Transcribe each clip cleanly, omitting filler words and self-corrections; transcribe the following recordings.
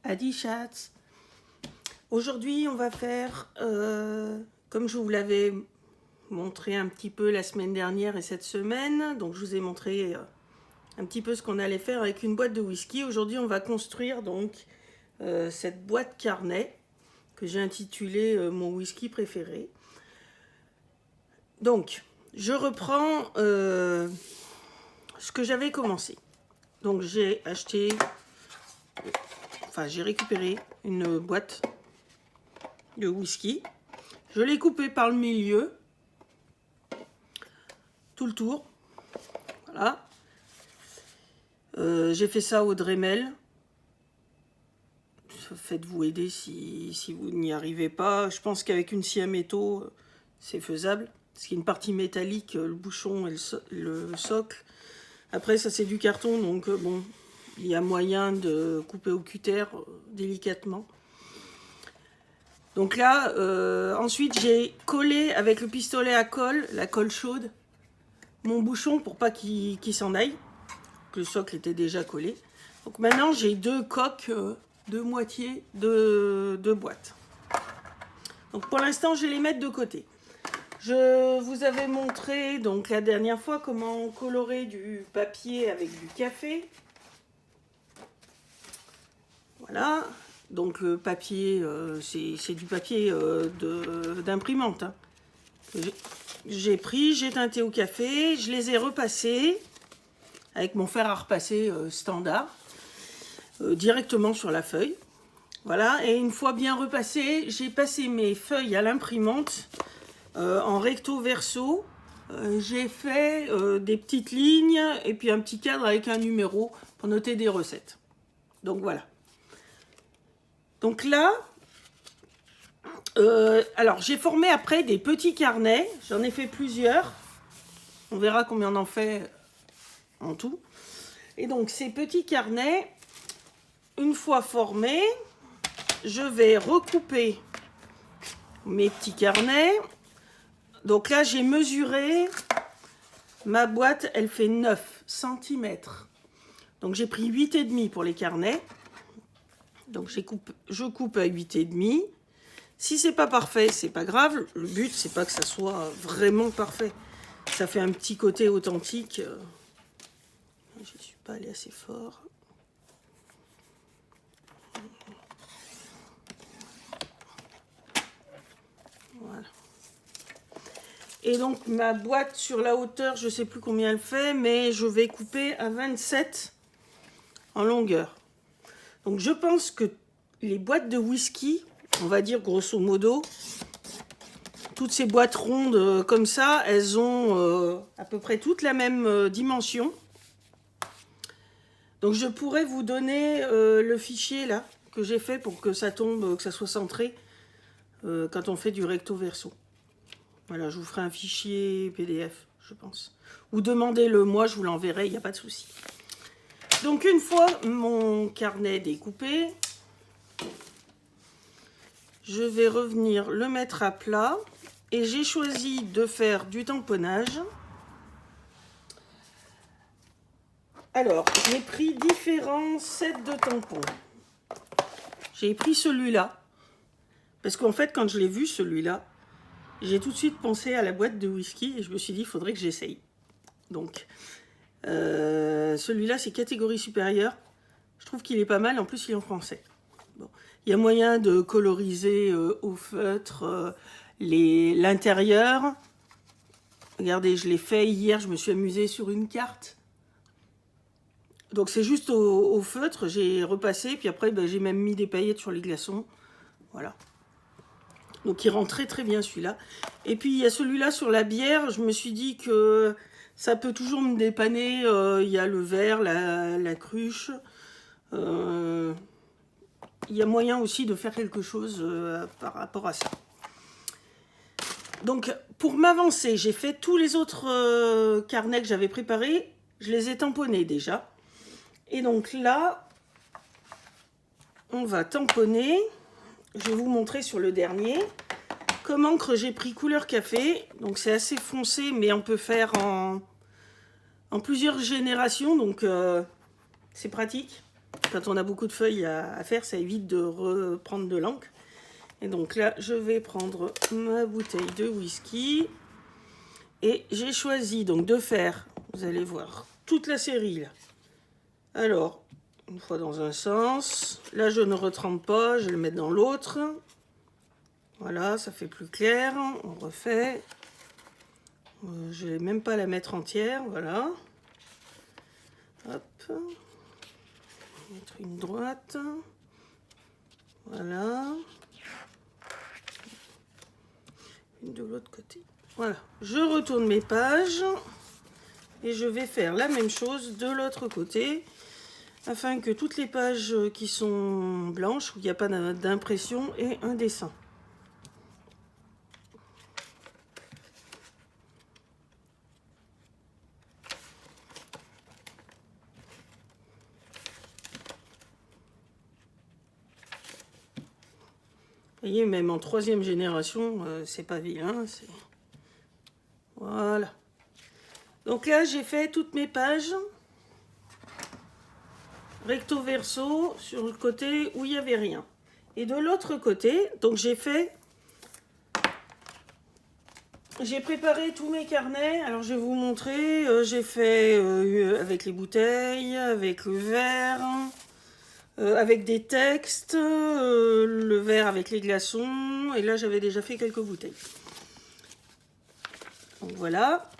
Adi Chats. Aujourd'hui, on va faire, comme je vous l'avais montré un petit peu la semaine dernière et cette semaine, donc je vous ai montré un petit peu ce qu'on allait faire avec une boîte de whisky. Aujourd'hui, on va construire donc cette boîte carnet que j'ai intitulée mon whisky préféré. Donc, je reprends ce que j'avais commencé. Donc, j'ai récupéré une boîte de whisky. Je l'ai coupé par le milieu, tout le tour. Voilà. J'ai fait ça au Dremel. Faites-vous aider si vous n'y arrivez pas. Je pense qu'avec une scie à métaux, c'est faisable. Parce qu'il y a une partie métallique, le bouchon et le socle. Après, ça c'est du carton, donc bon, il y a moyen de couper au cutter délicatement. Donc là, ensuite j'ai collé avec le pistolet à colle, la colle chaude, mon bouchon pour pas qu'il s'en aille. Le socle était déjà collé. Donc maintenant j'ai deux coques, deux moitiés de boîte. Donc pour l'instant je vais les mettre de côté. Je vous avais montré donc la dernière fois comment colorer du papier avec du café. Voilà. Donc le papier, c'est du papier d'imprimante. Hein. J'ai pris, j'ai teinté au café, je les ai repassés avec mon fer à repasser standard, directement sur la feuille. Voilà, et une fois bien repassé, j'ai passé mes feuilles à l'imprimante en recto verso. J'ai fait des petites lignes et puis un petit cadre avec un numéro pour noter des recettes. Donc voilà. Donc là, alors j'ai formé après des petits carnets, j'en ai fait plusieurs, on verra combien on en fait en tout. Et donc ces petits carnets, une fois formés, je vais recouper mes petits carnets. Donc là j'ai mesuré, ma boîte elle fait 9 cm. Donc j'ai pris 8,5 pour les carnets. Donc je coupe à 8,5. Si c'est pas parfait, c'est pas grave. Le but, c'est pas que ça soit vraiment parfait. Ça fait un petit côté authentique. Je ne suis pas allée assez fort. Voilà. Et donc ma boîte sur la hauteur, je sais plus combien elle fait, mais je vais couper à 27 en longueur. Donc je pense que les boîtes de whisky, on va dire grosso modo, toutes ces boîtes rondes comme ça, elles ont à peu près toutes la même dimension. Donc je pourrais vous donner le fichier là que j'ai fait pour que ça tombe, que ça soit centré quand on fait du recto verso. Voilà, je vous ferai un fichier PDF, je pense. Ou demandez-le moi, je vous l'enverrai, il n'y a pas de souci. Donc une fois mon carnet découpé, je vais revenir le mettre à plat et j'ai choisi de faire du tamponnage. Alors, j'ai pris différents sets de tampons. J'ai pris celui-là, parce qu'en fait, quand je l'ai vu, celui-là, j'ai tout de suite pensé à la boîte de whisky et je me suis dit, il faudrait que j'essaye. Donc, celui-là, c'est catégorie supérieure. Je trouve qu'il est pas mal, en plus, il est en français. Bon. Il y a moyen de coloriser au feutre l'intérieur. Regardez, je l'ai fait hier, je me suis amusée sur une carte. Donc c'est juste au feutre, j'ai repassé, puis après j'ai même mis des paillettes sur les glaçons. Voilà. Donc il rend très très bien celui-là. Et puis il y a celui-là sur la bière, je me suis dit que ça peut toujours me dépanner. Il y a le verre, la cruche. Il y a moyen aussi de faire quelque chose par rapport à ça. Donc pour m'avancer, j'ai fait tous les autres carnets que j'avais préparés. Je les ai tamponnés déjà. Et donc là, on va tamponner. Je vais vous montrer sur le dernier. Comme encre, j'ai pris couleur café. Donc c'est assez foncé, mais on peut faire en plusieurs générations. Donc c'est pratique. Quand on a beaucoup de feuilles à faire, ça évite de reprendre de l'encre. Et donc là, je vais prendre ma bouteille de whisky. Et j'ai choisi donc de faire, vous allez voir, toute la série là. Alors, une fois dans un sens. Là, je ne retrempe pas, je vais le mettre dans l'autre. Voilà, ça fait plus clair. On refait. Je vais même pas la mettre entière, voilà. Hop. Mettre une droite. Voilà. Une de l'autre côté. Voilà. Je retourne mes pages. Et je vais faire la même chose de l'autre côté. Afin que toutes les pages qui sont blanches, où il n'y a pas d'impression, aient un dessin. Vous voyez, même en 3e génération, c'est pas vilain. Voilà. Donc là, j'ai fait toutes mes pages recto verso sur le côté où il n'y avait rien. Et de l'autre côté, donc j'ai préparé tous mes carnets. Alors je vais vous montrer. J'ai fait avec les bouteilles, avec le verre, avec des textes, le verre avec les glaçons. Et là, j'avais déjà fait quelques bouteilles. Donc voilà.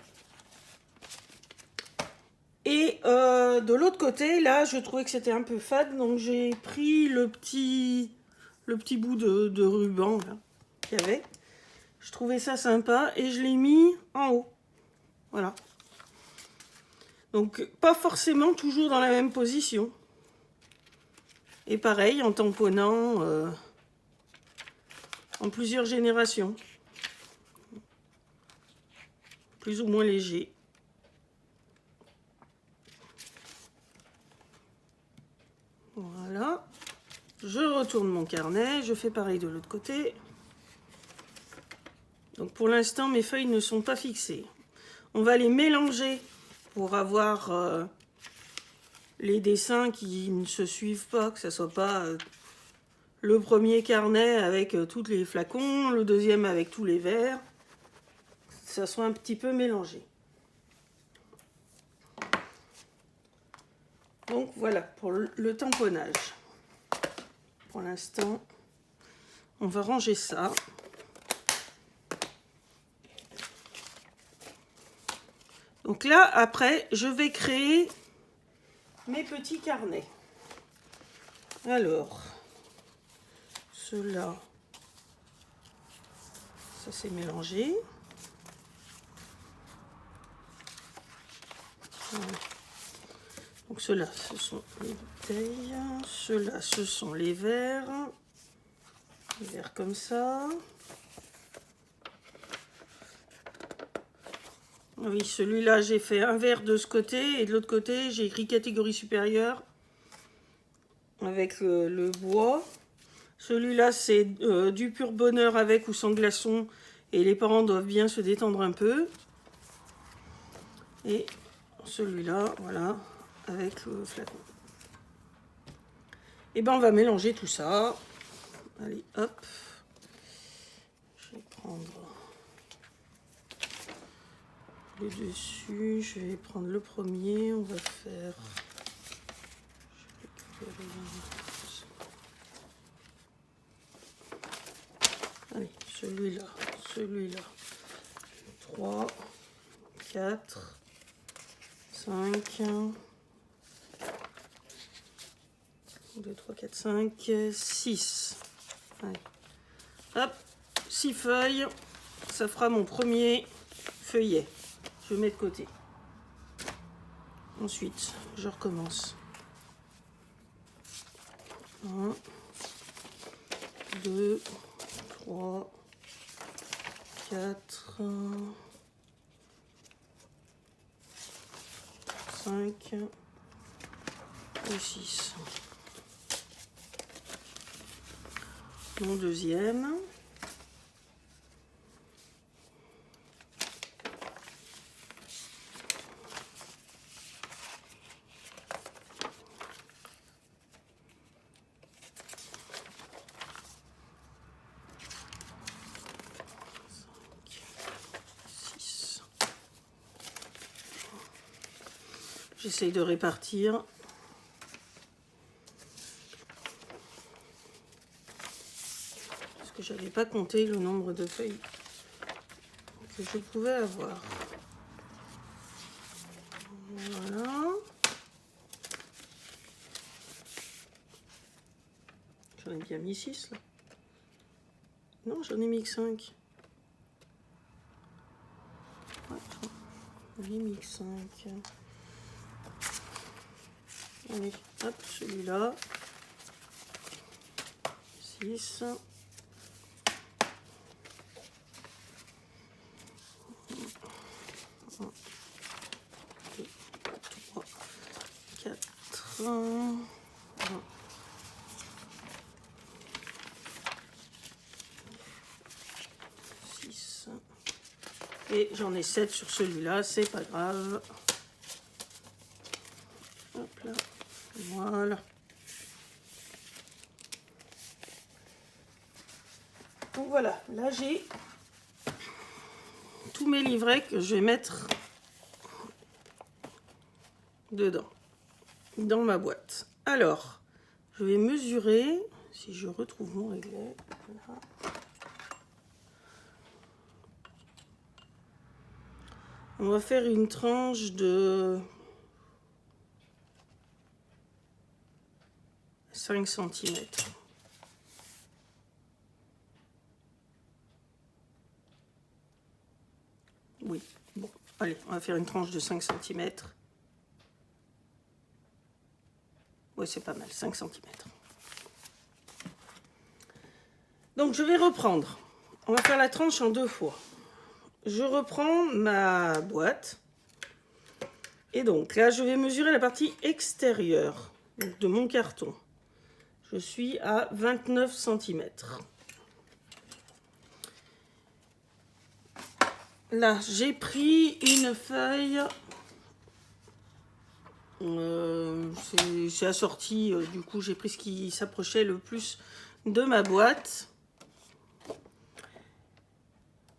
Et de l'autre côté, là, je trouvais que c'était un peu fade, donc j'ai pris le petit bout de ruban qu'il y avait. Je trouvais ça sympa et je l'ai mis en haut. Voilà. Donc, pas forcément toujours dans la même position. Et pareil, en tamponnant en plusieurs générations. Plus ou moins léger. Voilà. Je retourne mon carnet, je fais pareil de l'autre côté. Donc pour l'instant, mes feuilles ne sont pas fixées. On va les mélanger pour avoir les dessins qui ne se suivent pas, que ce ne soit pas le premier carnet avec tous les flacons, le deuxième avec tous les verres. Que ça soit un petit peu mélangé. Donc voilà pour le tamponnage. Pour l'instant, on va ranger ça. Donc là, après, je vais créer mes petits carnets. Alors, ceux-là, ça s'est mélangé. Donc ceux-là, ce sont les bouteilles. Ceux-là, ce sont les verres. Les verres comme ça. Oui, celui-là, j'ai fait un verre de ce côté et de l'autre côté, j'ai écrit catégorie supérieure avec le bois. Celui-là, c'est du pur bonheur avec ou sans glaçons et les parents doivent bien se détendre un peu. Et celui-là, voilà, avec le flacon. Et ben, on va mélanger tout ça. Allez, hop. Je vais prendre le dessus, je vais prendre le premier, on va faire... Allez, celui-là, 3, 4, 5, 2, 3, 4, 5, 6. Allez. Hop, 6 feuilles, ça fera mon premier feuillet. Je mets de côté. Ensuite, je recommence. 1, 2, 3, 4, 5 et 6. Mon deuxième. J'essaye de répartir. Parce que j'avais pas compté le nombre de feuilles que je pouvais avoir. Voilà. J'en ai bien mis 6 là. Non, j'en ai mis que 5. Ouais, j'en ai mis que 5. Allez, hop, celui-là. 6. 1, 2, 3, 4. 1, 6. Et j'en ai 7 sur celui-là, c'est pas grave. Hop là. Voilà. Donc voilà, là j'ai tous mes livrets que je vais mettre dedans, dans ma boîte. Alors, je vais mesurer, si je retrouve mon réglet. Voilà. On va faire une tranche de 5 cm. Oui, bon, allez, on va faire une tranche de 5 cm. Oui, c'est pas mal, 5 cm. Donc, je vais reprendre. On va faire la tranche en 2 fois. Je reprends ma boîte. Et donc, là, je vais mesurer la partie extérieure de mon carton. Je suis à 29 cm. Là, j'ai pris une feuille. C'est assorti, du coup, j'ai pris ce qui s'approchait le plus de ma boîte.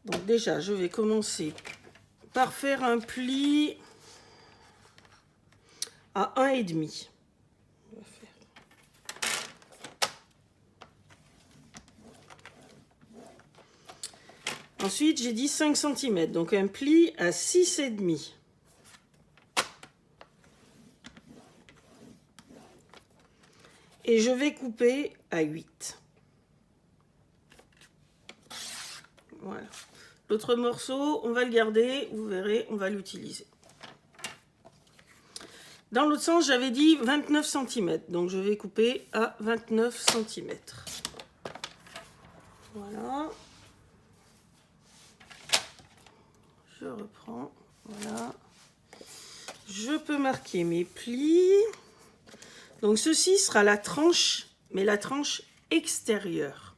Donc déjà, je vais commencer par faire un pli à 1,5. Ensuite, j'ai dit 5 cm, donc un pli à 6,5. Et je vais couper à 8. Voilà. L'autre morceau, on va le garder, vous verrez, on va l'utiliser. Dans l'autre sens, j'avais dit 29 cm, donc je vais couper à 29 cm. Voilà. Je reprends, voilà. Je peux marquer mes plis. Donc ceci sera la tranche, mais la tranche extérieure.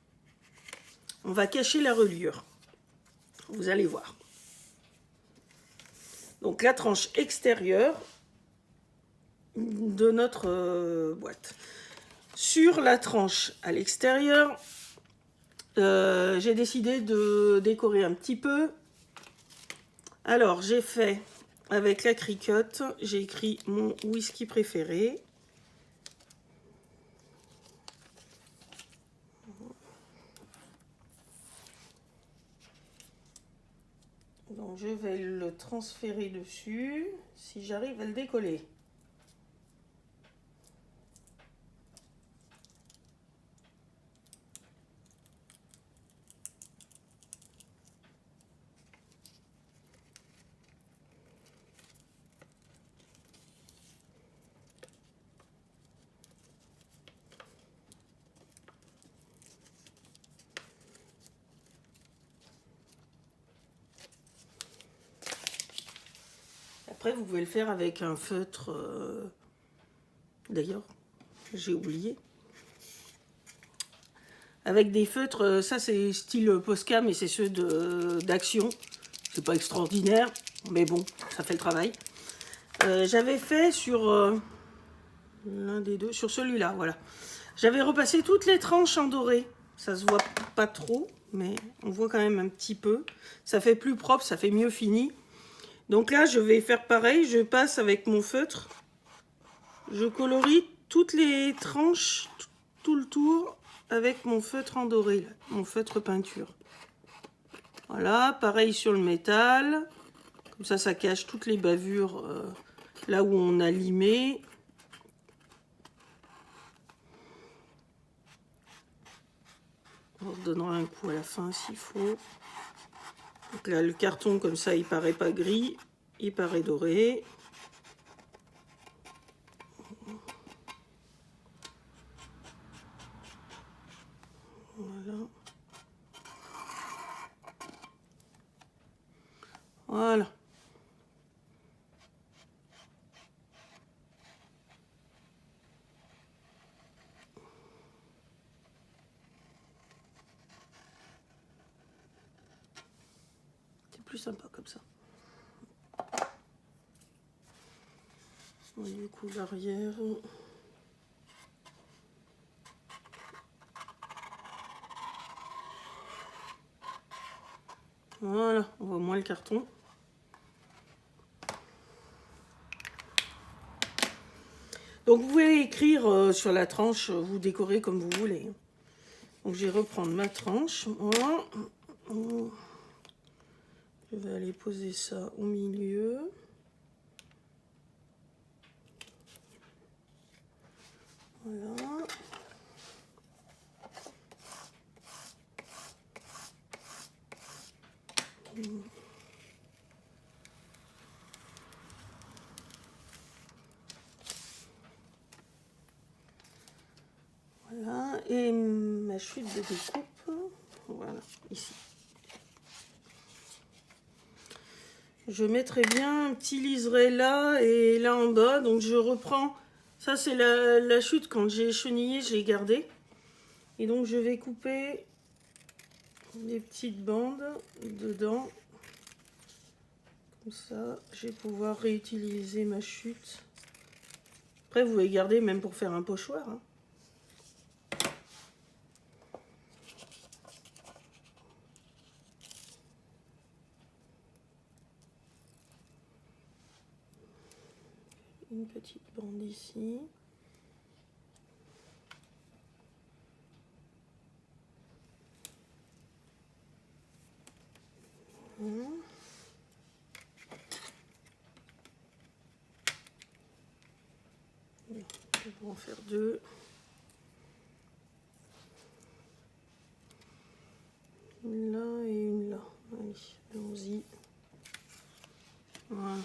On va cacher la reliure. Vous allez voir. Donc la tranche extérieure de notre boîte. Sur la tranche à l'extérieur, j'ai décidé de décorer un petit peu. Alors j'ai fait avec la cricotte, j'ai écrit mon whisky préféré. Donc je vais le transférer dessus, si j'arrive à le décoller. Après, vous pouvez le faire avec un feutre. D'ailleurs, j'ai oublié. Avec des feutres, ça c'est style Posca, mais c'est ceux d'Action. C'est pas extraordinaire, mais bon, ça fait le travail. J'avais fait sur l'un des deux, sur celui-là, voilà. J'avais repassé toutes les tranches en doré. Ça se voit pas trop, mais on voit quand même un petit peu. Ça fait plus propre, ça fait mieux fini. Donc là, je vais faire pareil. Je passe avec mon feutre. Je colorie toutes les tranches, tout le tour, avec mon feutre en doré, là, mon feutre peinture. Voilà, pareil sur le métal. Comme ça cache toutes les bavures là où on a limé. On redonnera un coup à la fin s'il faut. Donc là, le carton, comme ça, il paraît pas gris, il paraît doré. Voilà. Voilà. C'est plus sympa comme ça. Du coup, l'arrière. Voilà, on voit moins le carton. Donc vous pouvez écrire sur la tranche, vous décorez comme vous voulez. Donc je vais reprendre ma tranche. Voilà. Je vais aller poser ça au milieu. Voilà. Voilà. Et ma chute de découpe, voilà, ici. Je mettrai bien un petit liseré là et là en bas. Donc je reprends. Ça c'est la chute quand j'ai chenillé, je l'ai gardée. Et donc je vais couper des petites bandes dedans. Comme ça, je vais pouvoir réutiliser ma chute. Après, vous pouvez garder même pour faire un pochoir. Hein. Une petite bande ici. Voilà. Je vais en faire deux. Une là et une là. Allez, allons-y. Voilà.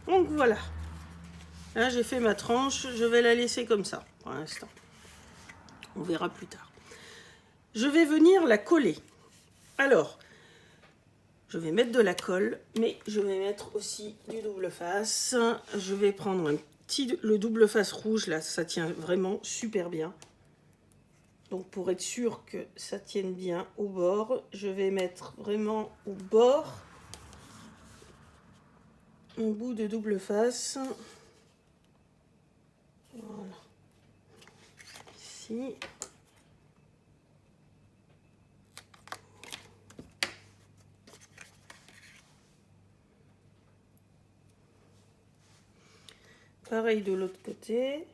Donc voilà. Là, j'ai fait ma tranche. Je vais la laisser comme ça pour l'instant. On verra plus tard. Je vais venir la coller. Alors, je vais mettre de la colle, mais je vais mettre aussi du double face. Je vais prendre le double face rouge, là, ça tient vraiment super bien. Donc pour être sûr que ça tienne bien au bord, je vais mettre vraiment au bord mon bout de double face. Voilà. Ici. Pareil de l'autre côté.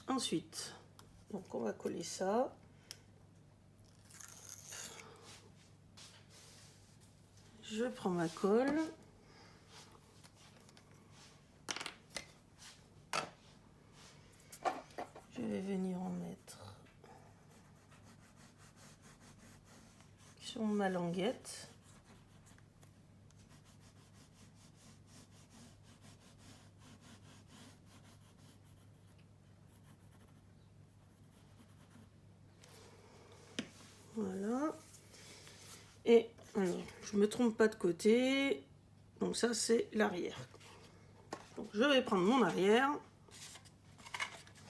Ensuite, donc on va coller ça. Je prends ma colle. Je vais venir en mettre sur ma languette. je me trompe pas de côté. Donc ça, c'est l'arrière. Donc je vais prendre mon arrière.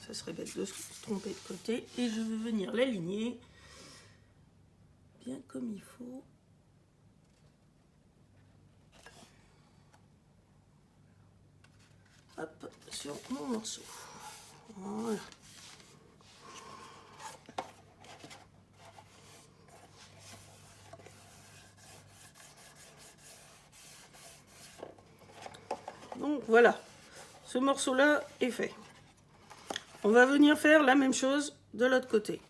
Ça serait bête de se tromper de côté. Et je vais venir l'aligner bien comme il faut. Hop, sur mon morceau. Voilà. Donc voilà, ce morceau-là est fait. On va venir faire la même chose de l'autre côté.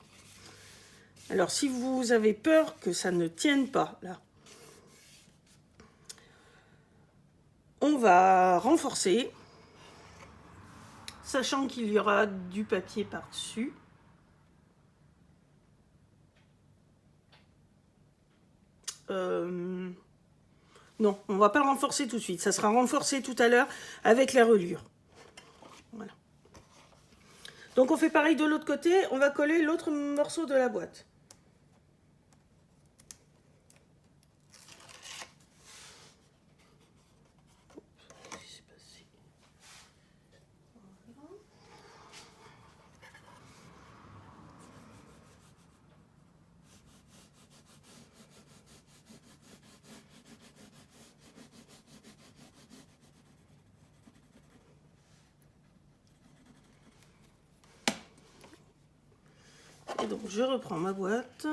Alors si vous avez peur que ça ne tienne pas, là, on va renforcer, sachant qu'il y aura du papier par-dessus. Non, on ne va pas le renforcer tout de suite. Ça sera renforcé tout à l'heure avec la reliure. Voilà. Donc on fait pareil de l'autre côté. On va coller l'autre morceau de la boîte. Et donc je reprends ma boîte.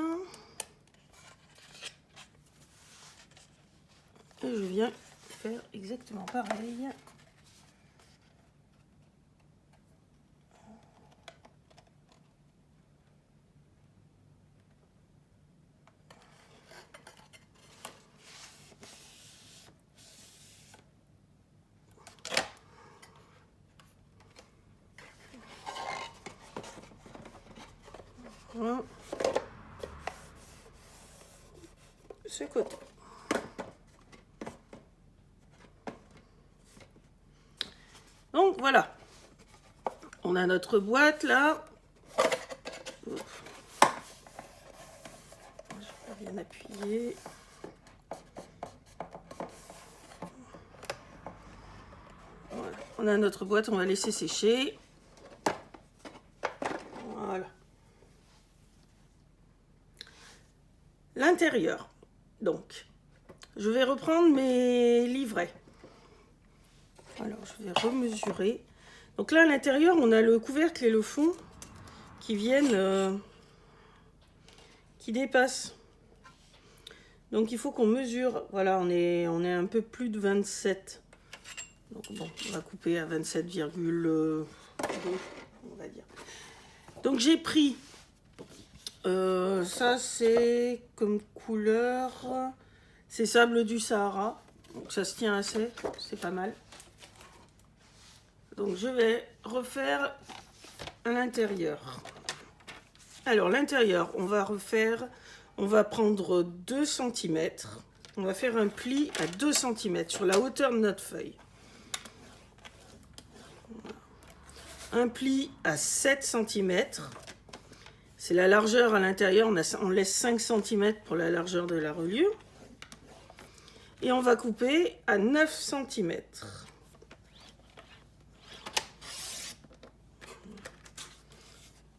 Et je viens faire exactement pareil. Voilà. Ce côté. Donc voilà, on a notre boîte là. Je vais bien appuyer. Voilà. On a notre boîte, on va laisser sécher. Voilà. L'intérieur. Donc, je vais reprendre mes livrets. Alors, je vais remesurer. Donc là, à l'intérieur, on a le couvercle et le fond qui viennent, qui dépassent. Donc, il faut qu'on mesure. Voilà, on est un peu plus de 27. Donc bon, on va couper à 27,2, on va dire. Donc j'ai pris, ça c'est comme couleur, c'est sable du Sahara. Donc ça se tient assez, c'est pas mal. Donc je vais refaire à l'intérieur. Alors l'intérieur, on va refaire, on va prendre 2 cm. On va faire un pli à 2 cm sur la hauteur de notre feuille. Un pli à 7 cm. C'est la largeur à l'intérieur. On laisse 5 cm pour la largeur de la reliure. Et on va couper à 9 cm.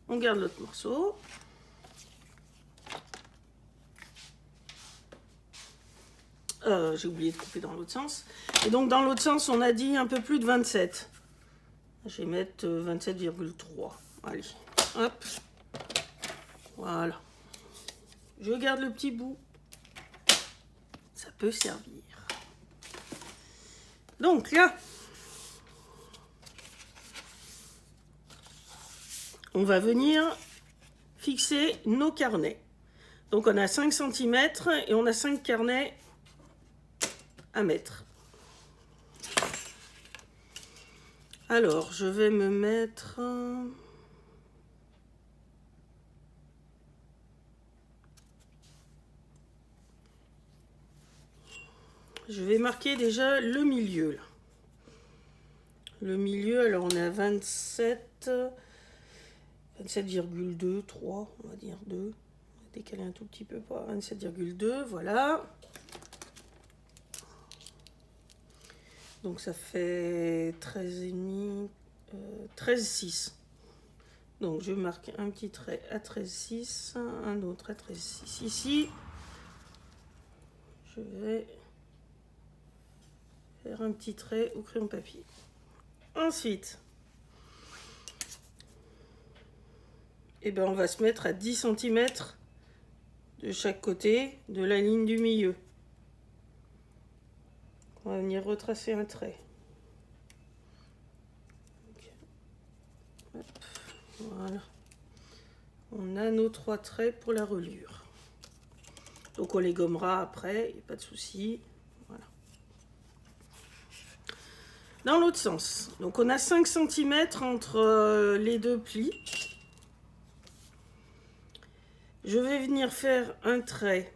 On garde l'autre morceau. J'ai oublié de couper dans l'autre sens. Et donc dans l'autre sens, on a dit un peu plus de 27. Je vais mettre 27,3. Allez, hop. Voilà. Je garde le petit bout. Ça peut servir. Donc là, on va venir fixer nos carnets. Donc on a 5 cm et on a 5 carnets à mettre. Alors, je vais me mettre... Je vais marquer déjà le milieu. Là. Le milieu, alors on est à 27,2, 3, on va dire 2. On va décaler un tout petit peu pour 27,2, voilà. Donc ça fait 13,5, 13,6. Donc je marque un petit trait à 13,6, un autre à 13,6 ici. Je vais faire un petit trait au crayon papier. Ensuite, eh ben, on va se mettre à 10 cm de chaque côté de la ligne du milieu. On va venir retracer un trait. Hop, voilà. On a nos 3 traits pour la reliure. Donc on les gommera après, il n'y a pas de souci. Voilà. Dans l'autre sens, donc on a 5 cm entre les deux plis. Je vais venir faire un trait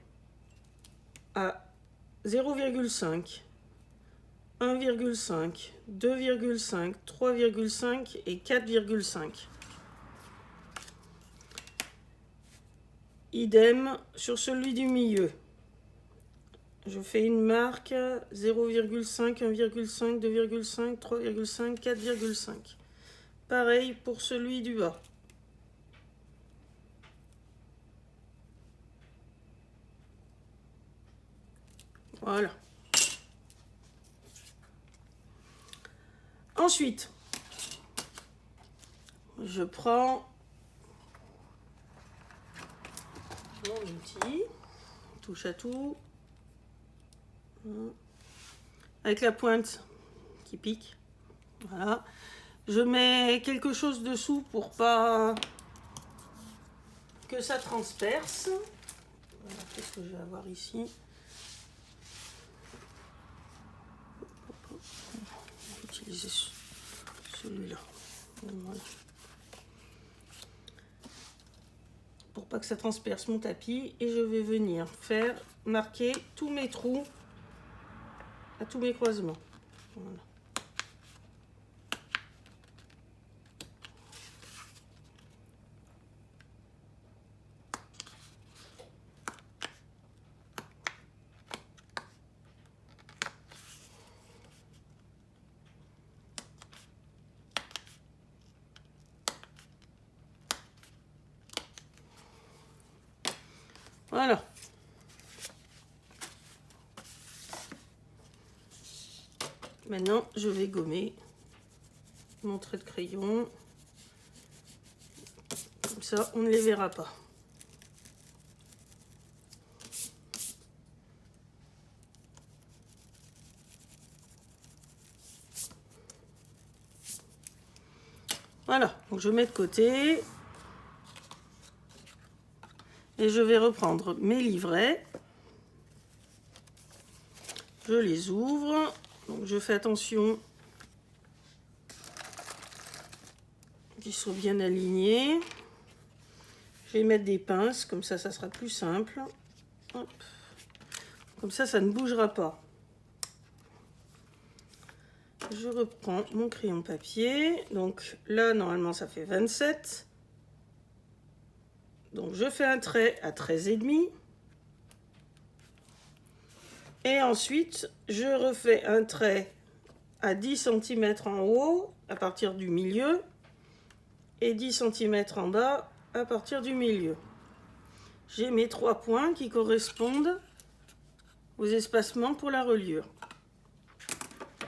à 0,5, 1,5, 2,5, 3,5 et 4,5. Idem sur celui du milieu. Je fais une marque 0,5, 1,5, 2,5, 3,5, 4,5. Pareil pour celui du bas. Voilà. Ensuite, je prends mon outil, touche à tout, avec la pointe qui pique. Voilà. Je mets quelque chose dessous pour pas que ça transperce. Voilà, qu'est-ce que je vais avoir ici? On va utiliser celui-là. Voilà. Pour pas que ça transperce mon tapis. Et je vais venir faire marquer tous mes trous à tous mes croisements. Voilà. Voilà. Maintenant, je vais gommer mon trait de crayon. Comme ça, on ne les verra pas. Voilà, donc je mets de côté. Et je vais reprendre mes livrets. Je les ouvre. Donc je fais attention qu'ils soient bien alignés. Je vais mettre des pinces, comme ça sera plus simple. Hop. Comme ça ne bougera pas. Je reprends mon crayon papier. Donc là, normalement, ça fait 27. Donc je fais un trait à 13,5. Et ensuite, je refais un trait à 10 cm en haut, à partir du milieu, et 10 cm en bas, à partir du milieu. J'ai mes 3 points qui correspondent aux espacements pour la reliure.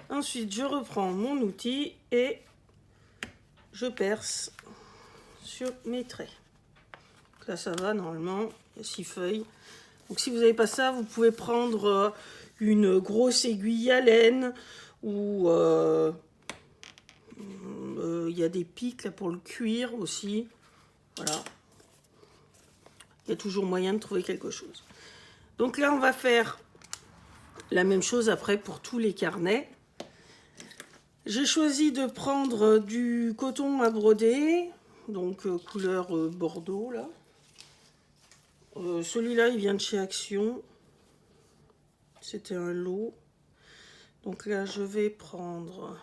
Ensuite, je reprends mon outil et je perce sur mes traits. Donc là, ça va, normalement, il y a 6 feuilles. Donc si vous n'avez pas ça, vous pouvez prendre une grosse aiguille à laine ou il y a des pics là pour le cuir aussi. Voilà. Il y a toujours moyen de trouver quelque chose. Donc là, on va faire la même chose après pour tous les carnets. J'ai choisi de prendre du coton à broder, donc couleur bordeaux là. Celui-là, il vient de chez Action. C'était un lot. Donc là, je vais prendre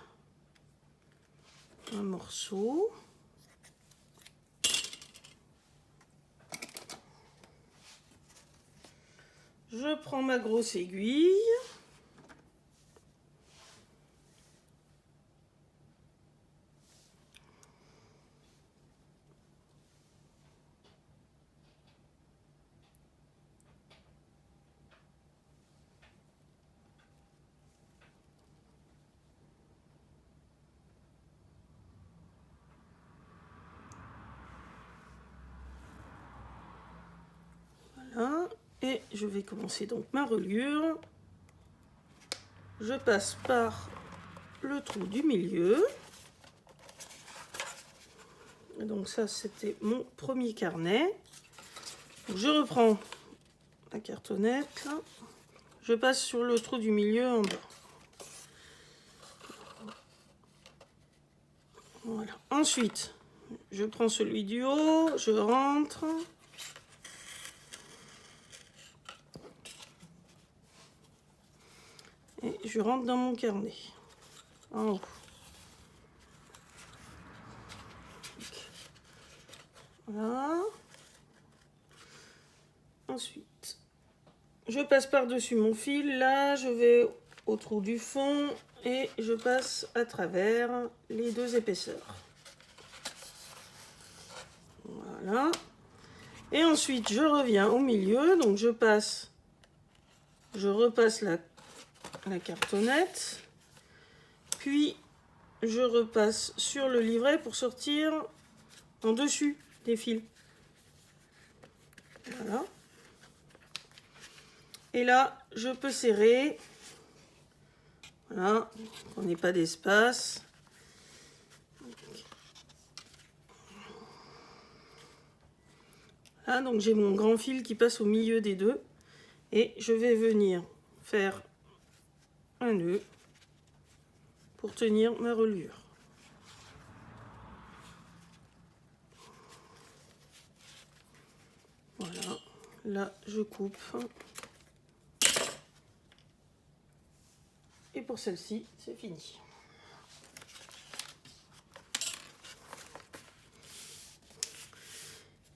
un morceau. Je prends ma grosse aiguille. je vais commencer donc ma reliure. Je passe par le trou du milieu. Et donc ça, c'était mon premier carnet. Donc je reprends la cartonnette, là. Je passe sur le trou du milieu en bas. Voilà. Ensuite, je prends celui du haut, je rentre. Et je rentre dans mon carnet, en haut. Voilà. Ensuite, je passe par-dessus mon fil. Là, je vais au trou du fond et je passe à travers les deux épaisseurs. Voilà. Et ensuite, je reviens au milieu. Donc, je repasse la cartonnette. Puis, je repasse sur le livret pour sortir en dessus des fils. Voilà. Et là, je peux serrer. Voilà, on n'ait pas d'espace. Là, donc j'ai mon grand fil qui passe au milieu des deux. Et je vais venir faire un nœud pour tenir ma reliure. Voilà, là je coupe. Et pour celle-ci, c'est fini.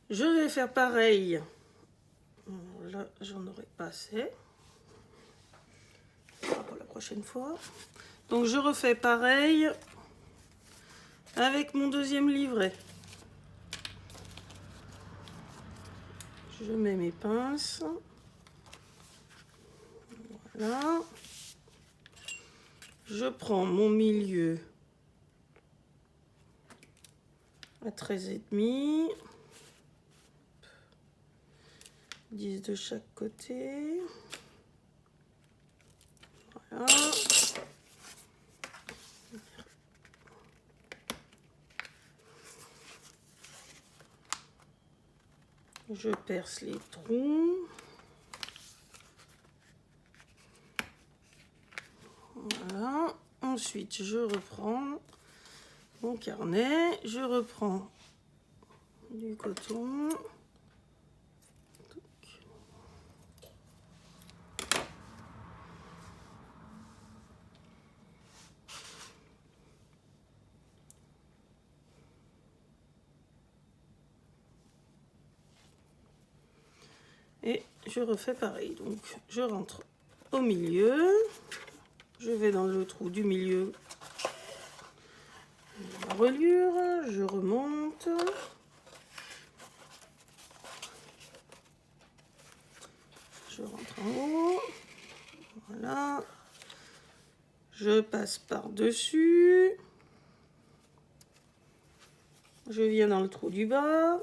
Je vais faire pareil. Là, j'en aurai pas assez. Pour la prochaine fois. Donc je refais pareil avec mon deuxième livret. Je mets mes pinces. Voilà. Je prends mon milieu à 13,5. 10 de chaque côté. Voilà. Je perce les trous. Voilà. Ensuite, je reprends mon carnet. Je reprends du coton. Et je refais pareil. Donc, je rentre au milieu. Je vais dans le trou du milieu de la reliure. Je remonte. Je rentre en haut. Voilà. Je passe par-dessus. Je viens dans le trou du bas.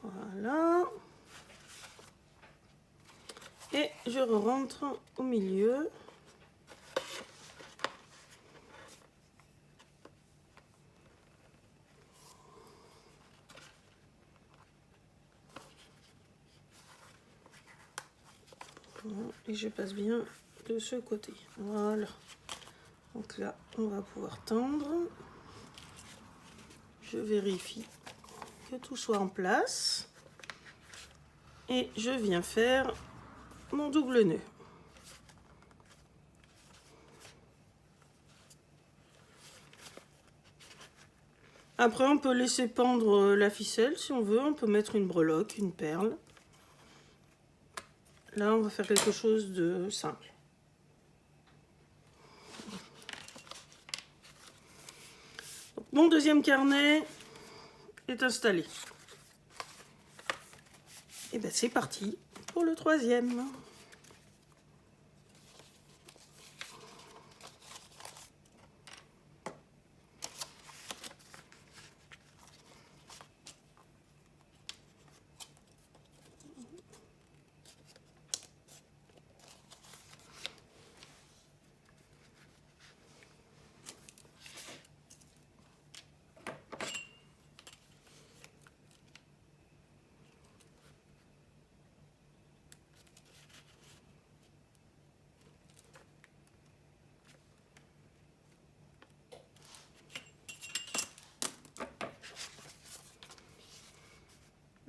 Voilà. Et je rentre au milieu. Voilà. Et je passe bien de ce côté. Voilà. Donc là, on va pouvoir tendre. Je vérifie que tout soit en place. Et je viens faire mon double nœud. Après, on peut laisser pendre la ficelle si on veut. On peut mettre une breloque, une perle. Là, on va faire quelque chose de simple. Donc, mon deuxième carnet est installé. Et bien, c'est parti pour le troisième.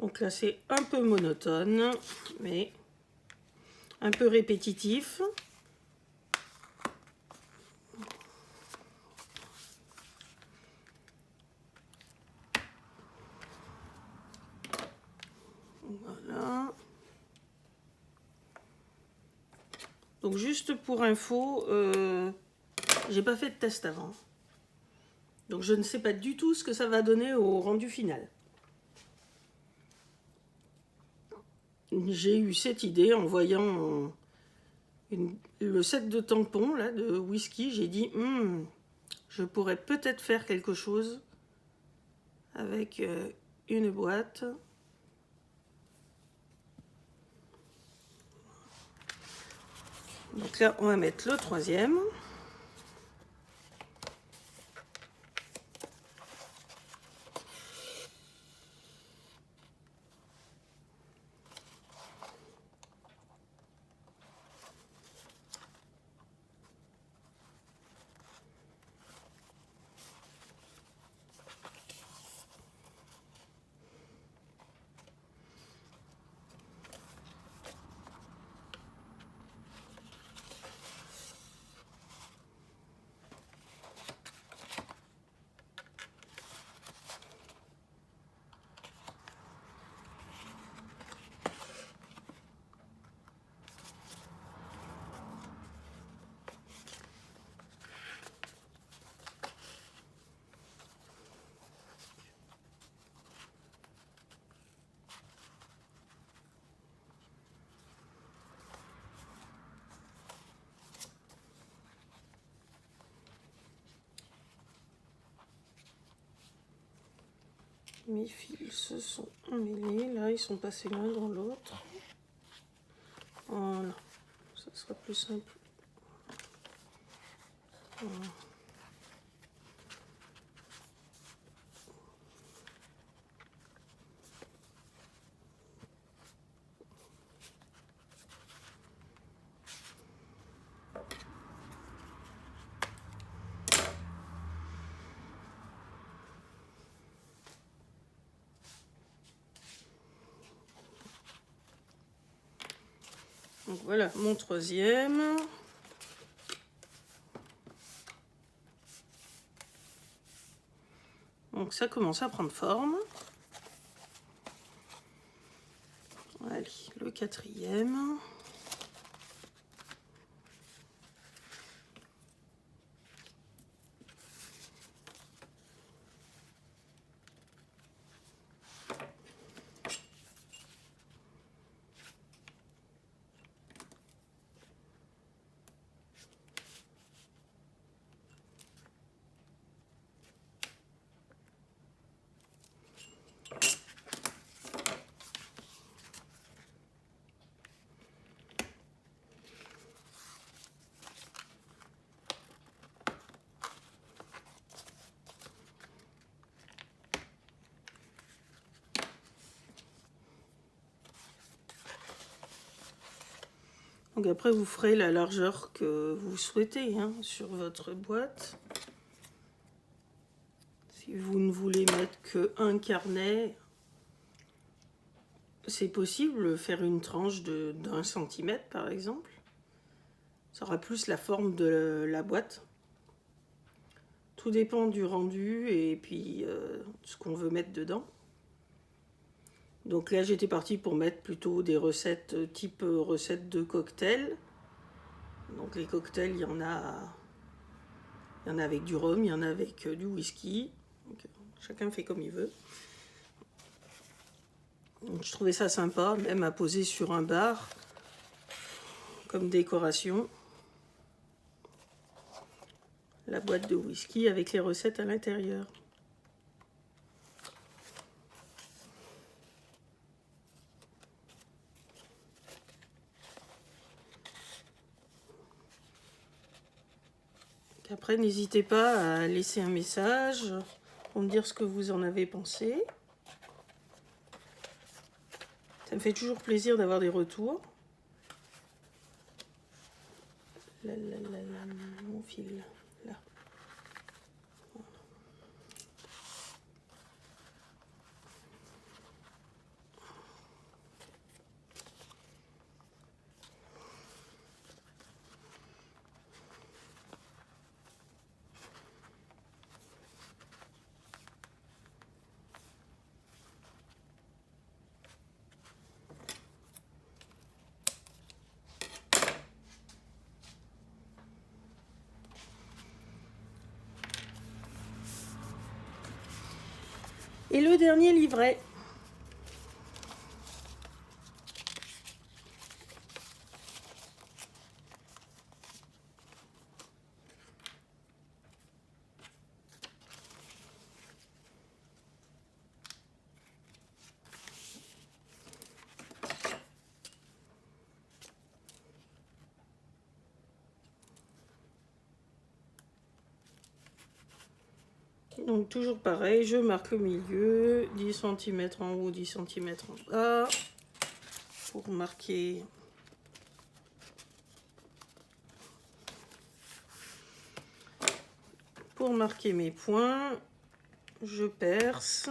Donc là, c'est un peu monotone, mais un peu répétitif. Voilà. Donc juste pour info, j'ai pas fait de test avant. Donc je ne sais pas du tout ce que ça va donner au rendu final. J'ai eu cette idée en voyant le set de tampons là, de whisky. J'ai dit, je pourrais peut-être faire quelque chose avec une boîte. Donc là, on va mettre le troisième. Mes fils se sont emmêlés. Là, ils sont passés l'un dans l'autre. Voilà. Ça sera plus simple. Voilà. Donc voilà mon troisième. Donc ça commence à prendre forme. Allez, le quatrième. Donc après, vous ferez la largeur que vous souhaitez hein, sur votre boîte. Si vous ne voulez mettre qu'un carnet, c'est possible, faire une tranche d'1 centimètre par exemple. Ça aura plus la forme de la boîte. Tout dépend du rendu et puis ce qu'on veut mettre dedans. Donc là, j'étais partie pour mettre plutôt des recettes type recettes de cocktails. Donc les cocktails, il y en a avec du rhum, il y en a avec du whisky. Donc, chacun fait comme il veut. Donc, je trouvais ça sympa, même à poser sur un bar, comme décoration. La boîte de whisky avec les recettes à l'intérieur. Après, n'hésitez pas à laisser un message pour me dire ce que vous en avez pensé. Ça me fait toujours plaisir d'avoir des retours. Mon fil, là. Et le dernier livret. Donc toujours pareil, je marque le milieu, 10 cm en haut, 10 cm en bas, pour marquer mes points. Je perce.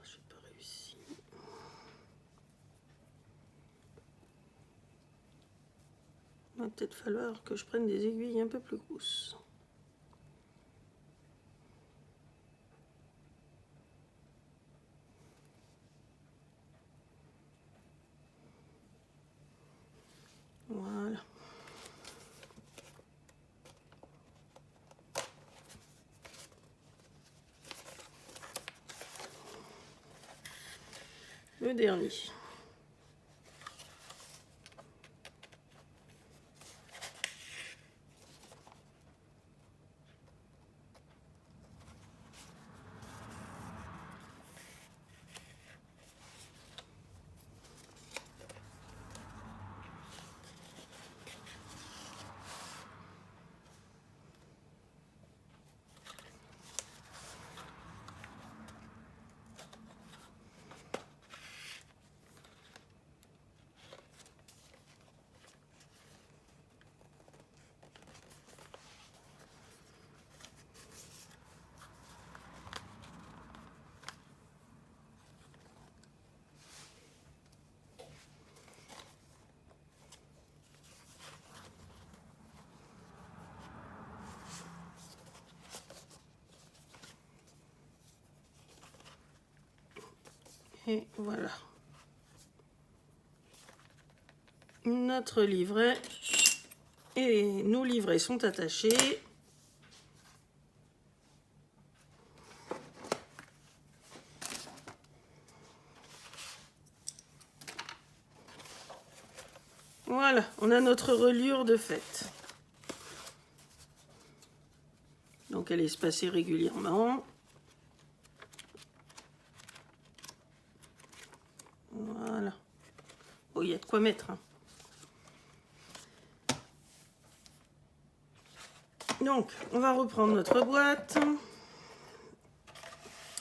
J'ai pas réussi. Il va peut-être falloir que je prenne des aiguilles un peu plus grosses. Voilà. Le dernier. Et voilà. Notre livret et nos livrets sont attachés. Voilà, on a notre reliure de fête. Donc elle est espacée régulièrement. Voilà. Oh, il y a de quoi mettre. Hein. Donc, on va reprendre notre boîte.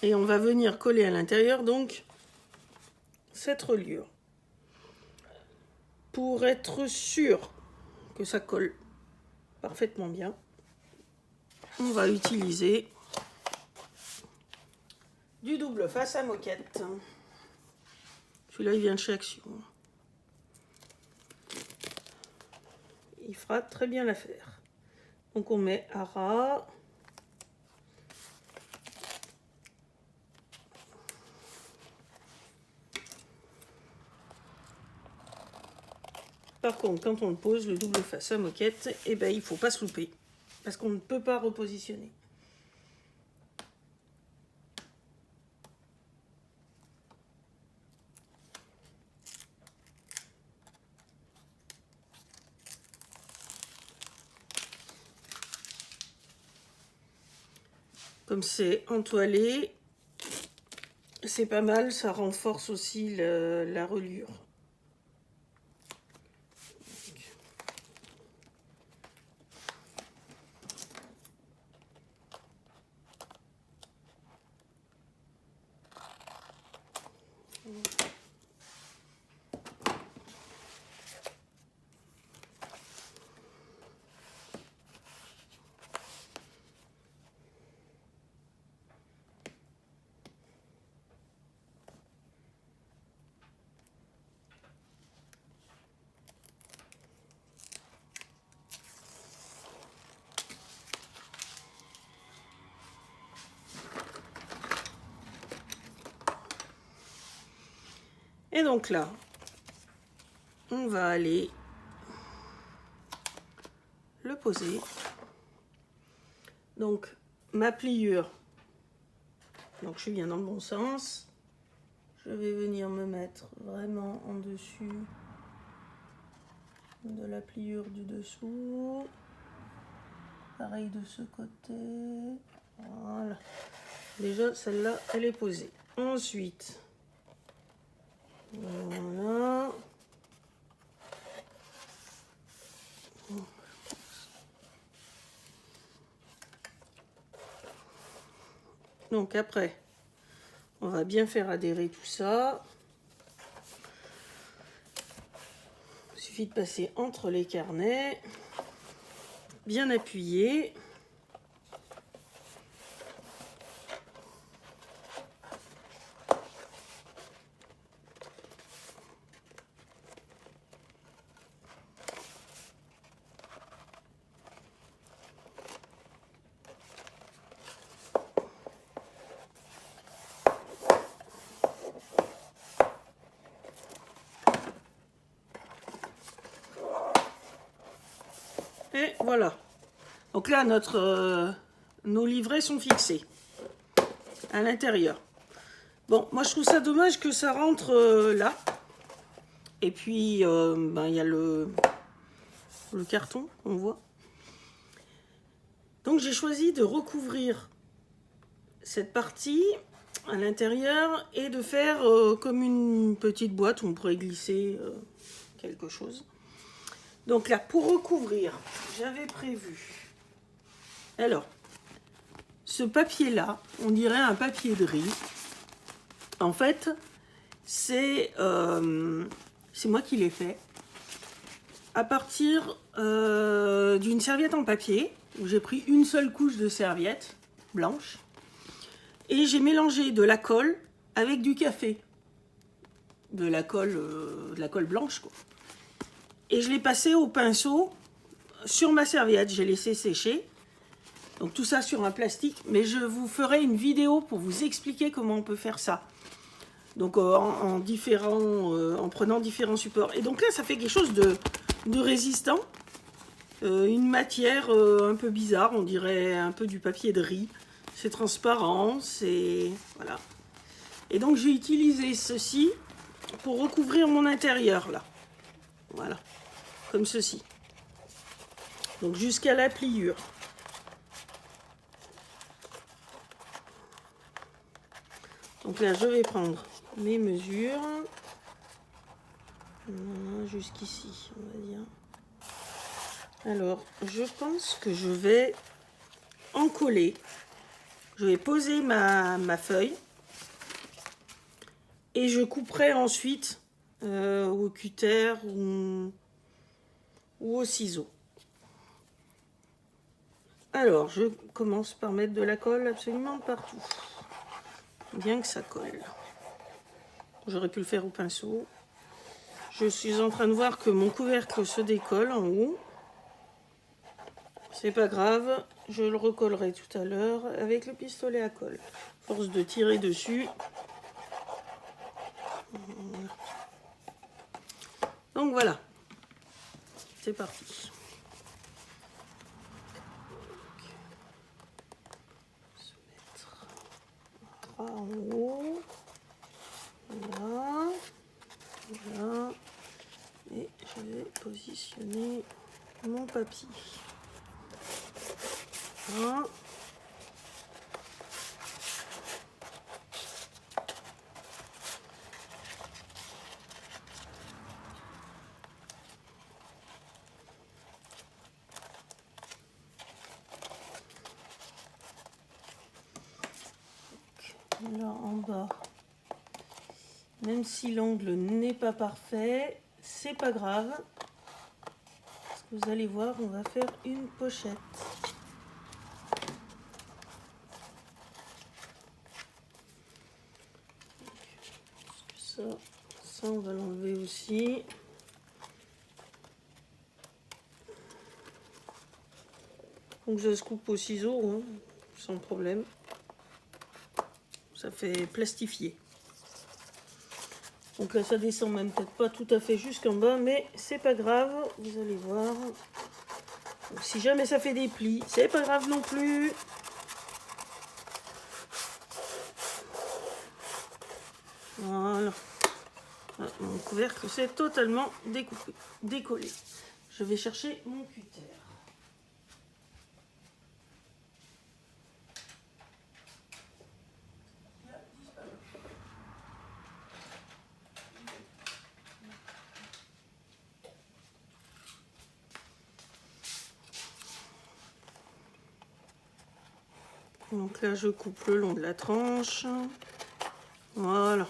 Et on va venir coller à l'intérieur, donc, cette reliure. Pour être sûr que ça colle parfaitement bien, on va utiliser du double face à moquette. Celui-là, il vient de chez Action. Il fera très bien l'affaire. Donc on met à ras. Par contre, quand on le pose, le double face à moquette, eh ben, il ne faut pas se louper. Parce qu'on ne peut pas repositionner. Comme c'est entoilé, c'est pas mal, ça renforce aussi la reliure. Et donc là, on va aller le poser. Donc ma pliure, donc je suis bien dans le bon sens. Je vais venir me mettre vraiment en dessus de la pliure du dessous. Pareil de ce côté. Voilà. Déjà, celle-là, elle est posée. Ensuite, voilà. Donc après, on va bien faire adhérer tout ça. Il suffit de passer entre les carnets, bien appuyer. Et voilà. Donc là, nos livrets sont fixés à l'intérieur. Bon, moi je trouve ça dommage que ça rentre là. Et puis, il y a le carton, on voit. Donc j'ai choisi de recouvrir cette partie à l'intérieur et de faire comme une petite boîte où on pourrait glisser quelque chose. Donc là, pour recouvrir, j'avais prévu. Alors, ce papier-là, on dirait un papier de riz. En fait, c'est moi qui l'ai fait. À partir d'une serviette en papier, où j'ai pris une seule couche de serviette blanche. Et j'ai mélangé de la colle avec du café. De la colle blanche, quoi. Et je l'ai passé au pinceau sur ma serviette. J'ai laissé sécher. Donc tout ça sur un plastique. Mais je vous ferai une vidéo pour vous expliquer comment on peut faire ça. Donc en prenant différents supports. Et donc là, ça fait quelque chose de résistant. Une matière un peu bizarre. On dirait un peu du papier de riz. C'est transparent. C'est... Voilà. Et donc j'ai utilisé ceci pour recouvrir mon intérieur, là. Voilà. Comme ceci. Donc jusqu'à la pliure. Donc là, je vais prendre mes mesures. Jusqu'ici, on va dire. Alors, je pense que je vais en coller. Je vais poser ma feuille. Et je couperai ensuite au cutter ou au ciseau. Alors, je commence par mettre de la colle absolument partout. Bien que ça colle. J'aurais pu le faire au pinceau. Je suis en train de voir que mon couvercle se décolle en haut. C'est pas grave, je le recollerai tout à l'heure avec le pistolet à colle. Force de tirer dessus. Donc voilà. C'est parti. En haut, là, là, et je vais positionner mon papier. Voilà. Là en bas, même si l'angle n'est pas parfait, c'est pas grave. Parce que vous allez voir, on va faire une pochette. Ça on va l'enlever aussi. Donc ça se coupe au ciseau, hein, sans problème. Ça fait plastifier. Donc là, ça descend même peut-être pas tout à fait jusqu'en bas, mais c'est pas grave, vous allez voir. Donc, si jamais ça fait des plis, c'est pas grave non plus. Voilà. Ah, mon couvercle s'est totalement décollé. Je vais chercher mon cutter. Donc là, je coupe le long de la tranche. Voilà.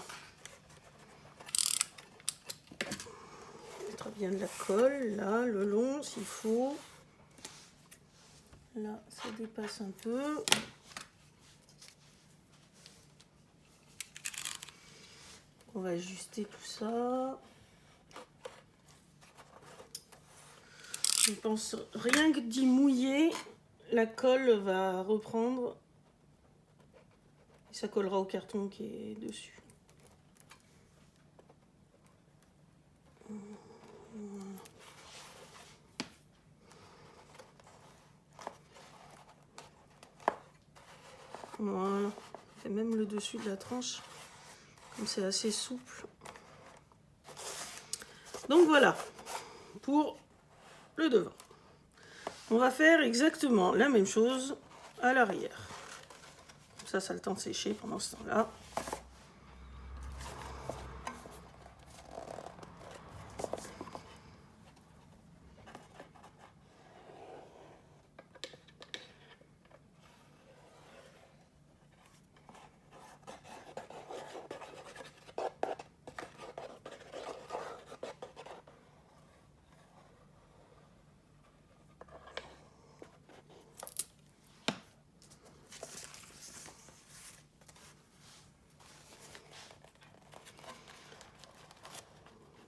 Très bien de la colle, là, le long, s'il faut. Là, ça dépasse un peu. On va ajuster tout ça. Je pense rien que d'y mouiller, la colle va reprendre. Et ça collera au carton qui est dessus. Voilà. Et même le dessus de la tranche, comme c'est assez souple. Donc voilà, pour le devant. On va faire exactement la même chose à l'arrière. Ça a le temps de sécher pendant ce temps-là.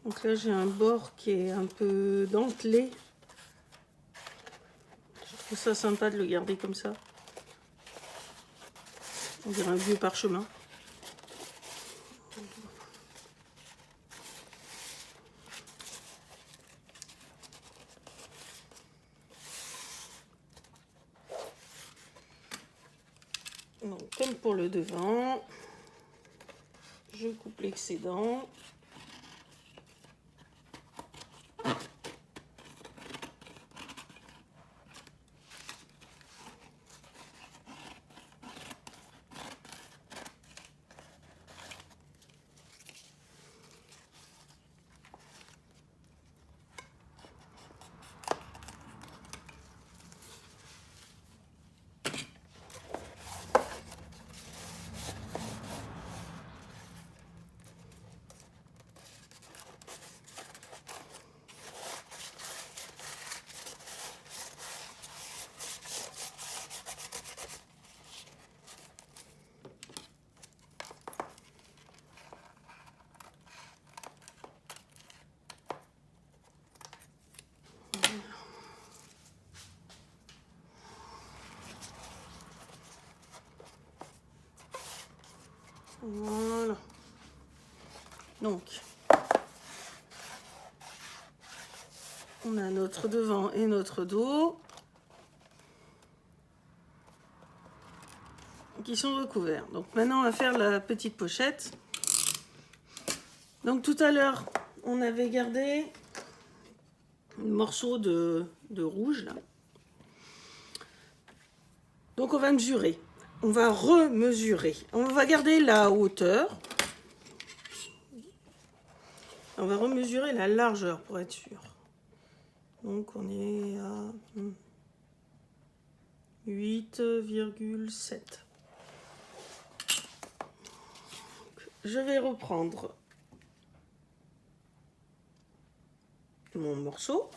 Donc là, j'ai un bord qui est un peu dentelé. Je trouve ça sympa de le garder comme ça. On dirait un vieux parchemin. Donc, comme pour le devant, je coupe l'excédent. Voilà. Donc, on a notre devant et notre dos qui sont recouverts. Donc maintenant, on va faire la petite pochette. Donc tout à l'heure, on avait gardé un morceau de rouge là. Donc on va mesurer. On va remesurer. On va garder la hauteur. On va remesurer la largeur pour être sûr. Donc on est à 8,7. Je vais reprendre mon morceau.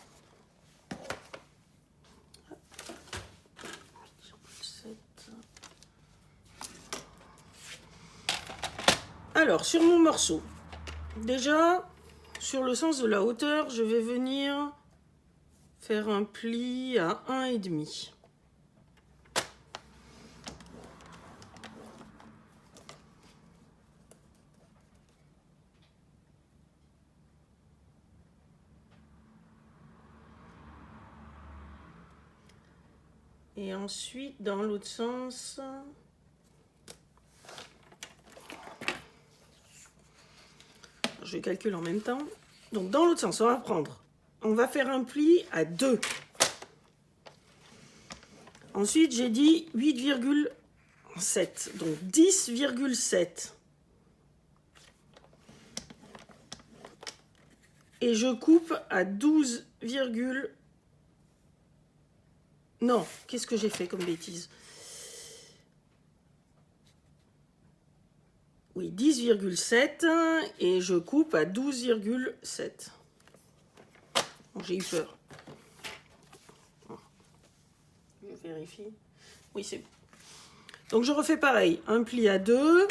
Alors, sur mon morceau, déjà, sur le sens de la hauteur, je vais venir faire un pli à 1,5. Et ensuite, dans l'autre sens, je calcule en même temps. Donc, dans l'autre sens, on va faire un pli à 2. Ensuite, j'ai dit 8,7. Donc, 10,7. Et je coupe à 12, non, qu'est-ce que j'ai fait comme bêtise? Oui, 10,7 et je coupe à 12,7. Bon, j'ai eu peur. Je vérifie. Oui, c'est bon. Donc je refais pareil, un pli à 2.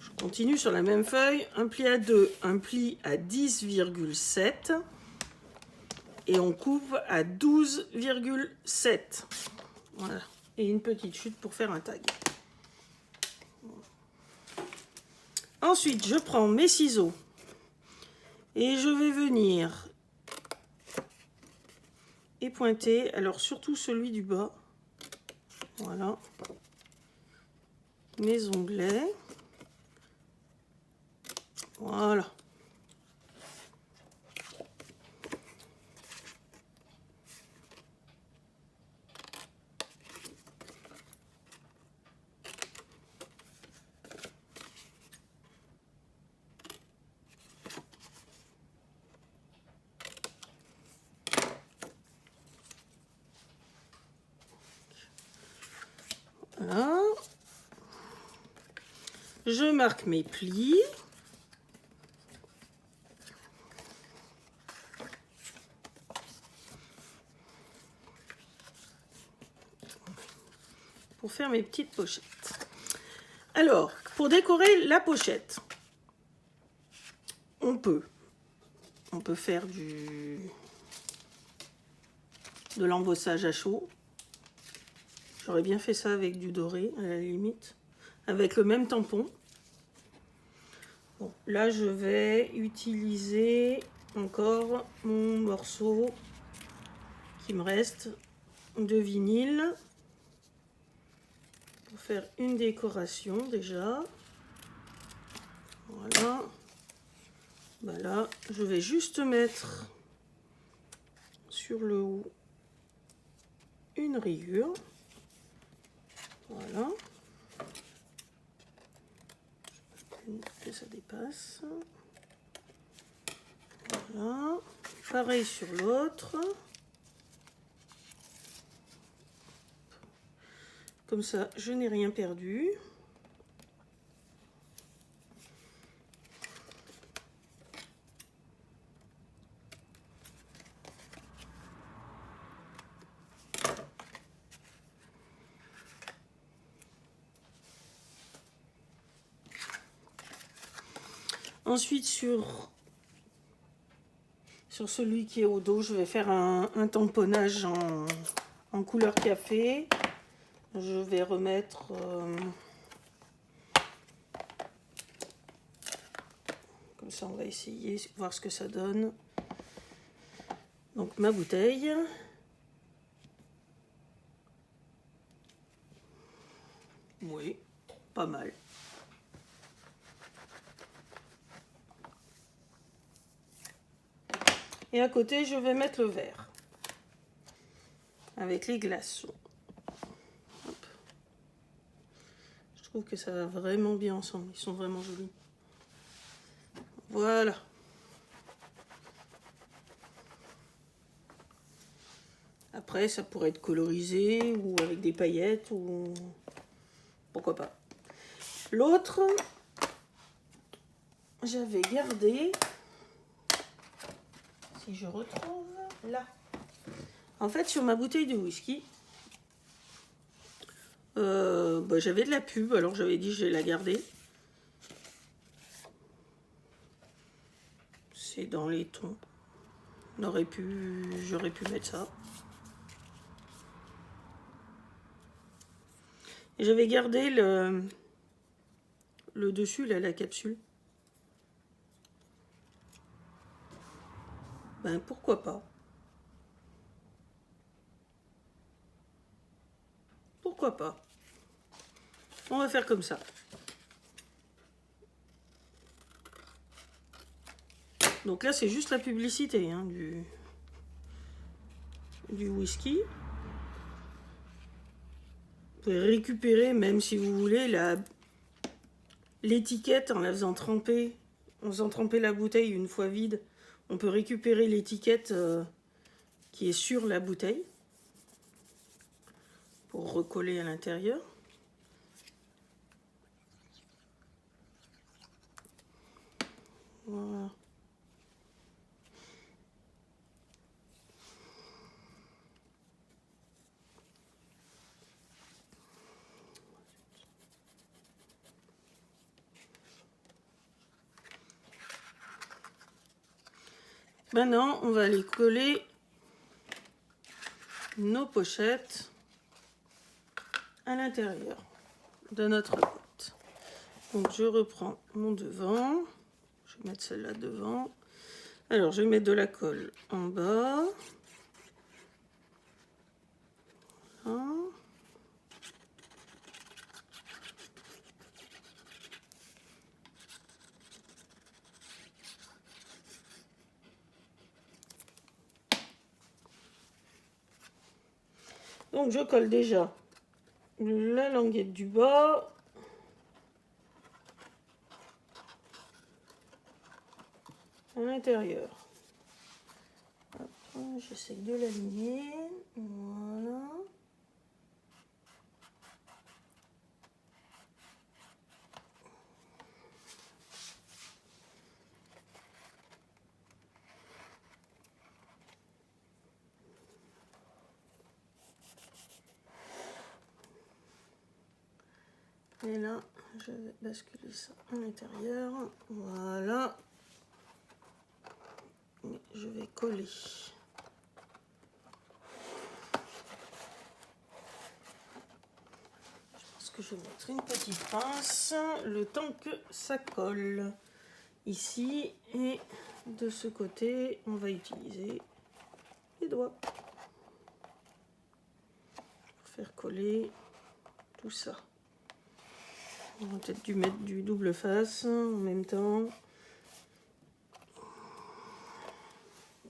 Je continue sur la même feuille, un pli à 2, un pli à 10,7. Et on coupe à 12,7. Voilà. Et une petite chute pour faire un tag. Ensuite, je prends mes ciseaux et je vais venir épointer, alors surtout celui du bas. Voilà. Mes onglets. Voilà. Voilà. Je marque mes plis. Pour faire mes petites pochettes. Alors, pour décorer la pochette, on peut faire de l'embossage à chaud. J'aurais bien fait ça avec du doré, à la limite, avec le même tampon. Bon, là, je vais utiliser encore mon morceau qui me reste de vinyle pour faire une décoration déjà. Voilà. Bah là, je vais juste mettre sur le haut une rayure. Voilà. Que ça dépasse. Voilà. Pareil sur l'autre. Comme ça, je n'ai rien perdu. Ensuite, sur celui qui est au dos, je vais faire un tamponnage en couleur café. Je vais remettre comme ça, on va essayer, voir ce que ça donne. Donc ma bouteille. Oui, pas mal. Et à côté, je vais mettre le verre avec les glaçons. Hop. Je trouve que ça va vraiment bien ensemble. Ils sont vraiment jolis. Voilà. Après, ça pourrait être colorisé ou avec des paillettes ou pourquoi pas. L'autre, j'avais gardé, si je retrouve, là. En fait, sur ma bouteille de whisky, j'avais de la pub, alors j'avais dit je vais la garder. C'est dans les tons. J'aurais pu mettre ça. Et j'avais gardé le dessus, là, la capsule. Ben pourquoi pas. pourquoi pas. On va faire comme ça. Donc là, c'est juste la publicité hein, du whisky. Vous pouvez récupérer, même si vous voulez, l'étiquette en la faisant tremper. En faisant tremper la bouteille une fois vide, on peut récupérer l'étiquette qui est sur la bouteille pour recoller à l'intérieur. Voilà. Maintenant, on va aller coller nos pochettes à l'intérieur de notre boîte. Donc, je reprends mon devant. Je vais mettre celle-là devant. Alors, je vais mettre de la colle en bas. Voilà. Donc, je colle déjà la languette du bas. À l'intérieur. J'essaie de l'aligner. Voilà. Et là, je vais basculer ça à l'intérieur. Voilà. Et je vais coller. Je pense que je vais mettre une petite pince le temps que ça colle. Ici et de ce côté, on va utiliser les doigts pour faire coller tout ça. On va peut-être dû mettre du double face en même temps.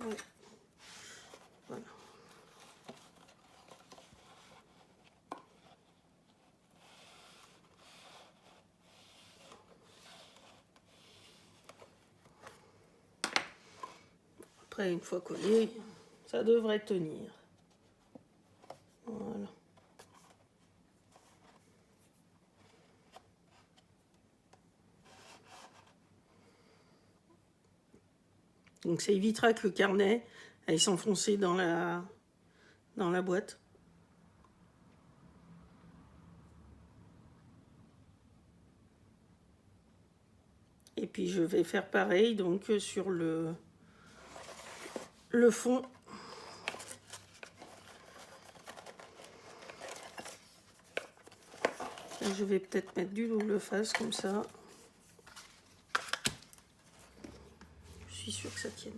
Ouais. Voilà. Après, une fois collé, ça devrait tenir. Voilà. Donc ça évitera que le carnet aille s'enfoncer dans la boîte. Et puis je vais faire pareil donc sur le fond. Là, je vais peut-être mettre du double face comme ça. Je suis sûre que ça tienne.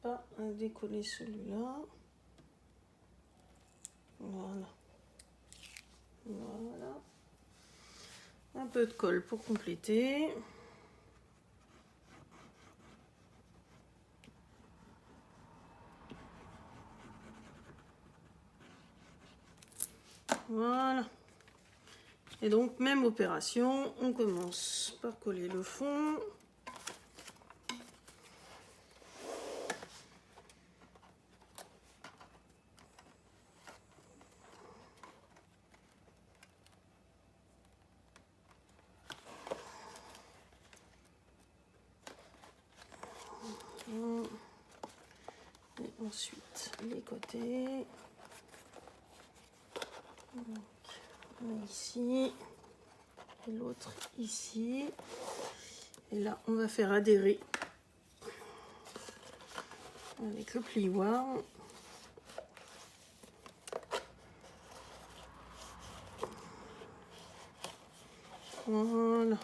pas à décoller celui-là. Voilà. Voilà. Un peu de colle pour compléter. Voilà. Et donc, même opération, on commence par coller le fond. Et ensuite, les côtés. Donc, un ici. Et l'autre ici. Et là, on va faire adhérer avec le plioir. Voilà.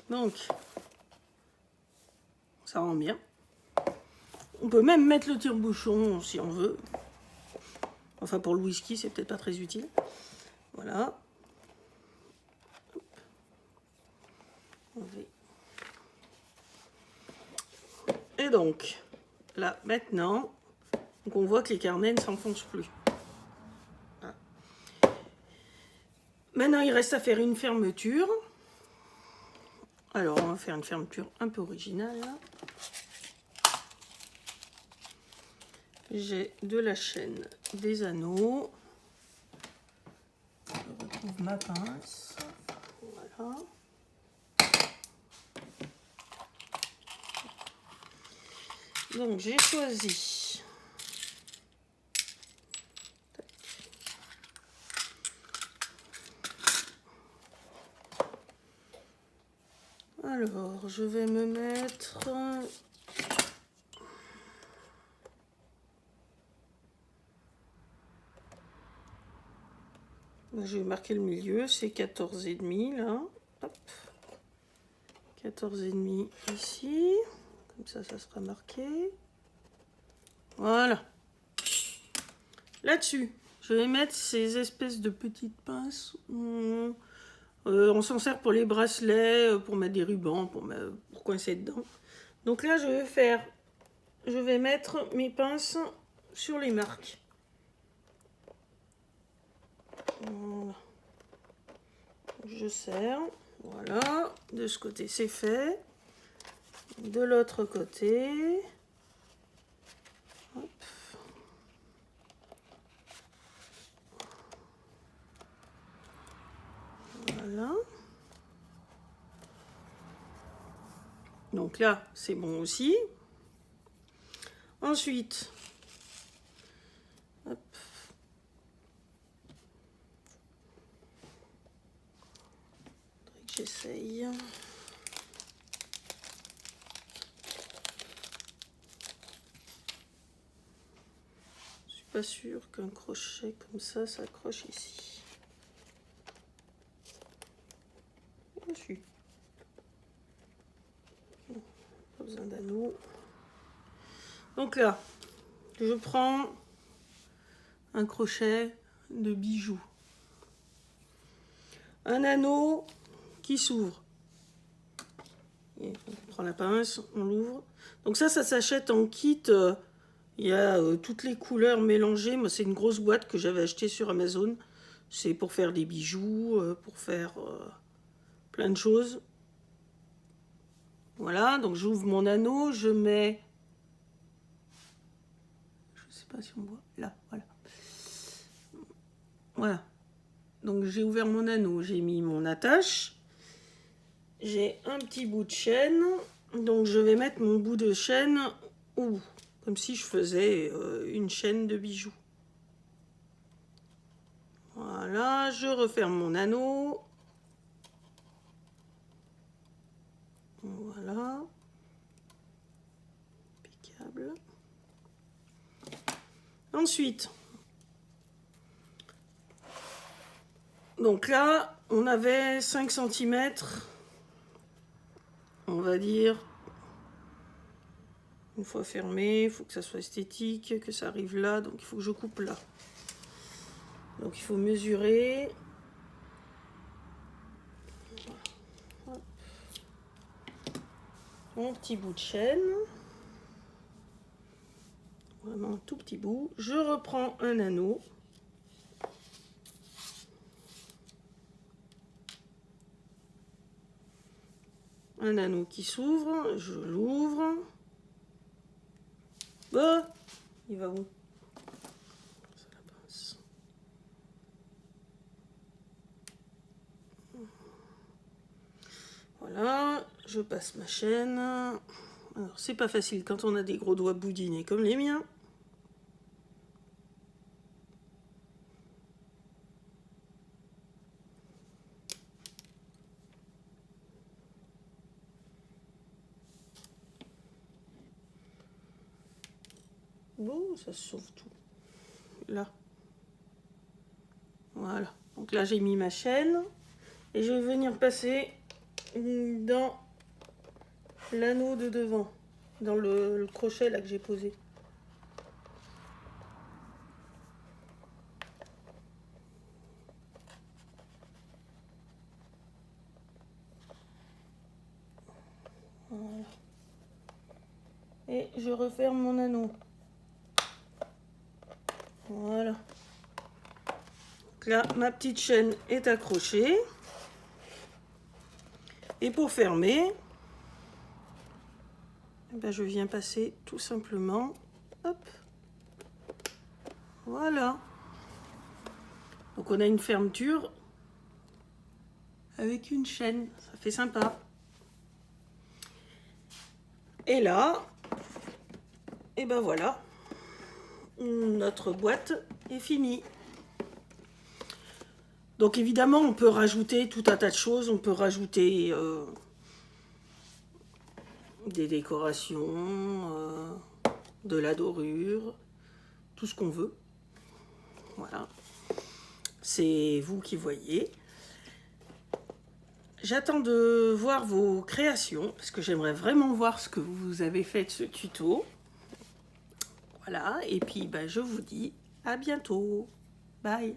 Donc, ça rend bien. On peut même mettre le tire-bouchon si on veut. Enfin, pour le whisky, c'est peut-être pas très utile. Voilà. Et donc, là, maintenant, donc on voit que les carnets ne s'enfoncent plus. Voilà. Maintenant, il reste à faire une fermeture. Alors, on va faire une fermeture un peu originale. J'ai de la chaîne, des anneaux. Je retrouve ma pince. Voilà. Donc, j'ai choisi. Alors, je vais me mettre... Je vais marquer le milieu, c'est 14,5 là. Hop. 14,5 ici. Comme ça sera marqué. Voilà. Là-dessus, je vais mettre ces espèces de petites pinces. On s'en sert pour les bracelets, pour mettre des rubans, pour coincer dedans. Donc là, je vais mettre mes pinces sur les marques. Voilà. Je serre. Voilà. De ce côté, c'est fait. De l'autre côté. Hop. Voilà. Donc là, c'est bon aussi. Ensuite, hop. J'essaye. Je suis pas sûre qu'un crochet comme ça s'accroche ici. Je suis. Pas besoin d'anneau. Donc là, je prends un crochet de bijoux. Un anneau qui s'ouvre. On prend la pince, on l'ouvre. Donc ça s'achète en kit. Il y a toutes les couleurs mélangées. Moi, c'est une grosse boîte que j'avais achetée sur Amazon. C'est pour faire des bijoux, pour faire plein de choses. Voilà, donc j'ouvre mon anneau, je mets... Je sais pas si on voit. Là, voilà. Voilà. Donc j'ai ouvert mon anneau, j'ai mis mon attache. J'ai un petit bout de chaîne. Donc je vais mettre mon bout de chaîne au bout. Comme si je faisais une chaîne de bijoux. Voilà, je referme mon anneau. Voilà. Impeccable. Ensuite, donc là, on avait 5 cm on va dire, une fois fermé, il faut que ça soit esthétique, que ça arrive là, donc il faut que je coupe là. Donc il faut mesurer. Mon petit bout de chaîne. Vraiment un tout petit bout. Je reprends un anneau. Un anneau qui s'ouvre, je l'ouvre. Oh, il va où? Voilà, je passe ma chaîne. Alors, c'est pas facile quand on a des gros doigts boudinés comme les miens. Bon, ça se sauve tout. Là. Voilà. Donc là, j'ai mis ma chaîne. Et je vais venir passer dans l'anneau de devant. Dans le crochet là que j'ai posé. Voilà. Et je referme mon anneau. Voilà. Donc là, ma petite chaîne est accrochée. Et pour fermer, eh ben, je viens passer tout simplement, hop, voilà. Donc on a une fermeture avec une chaîne, ça fait sympa. Et là, et ben voilà, notre boîte est finie. Donc évidemment, on peut rajouter tout un tas de choses. On peut rajouter des décorations, de la dorure, tout ce qu'on veut. Voilà. C'est vous qui voyez. J'attends de voir vos créations, parce que j'aimerais vraiment voir ce que vous avez fait de ce tuto. Voilà, et puis ben, je vous dis à bientôt. Bye.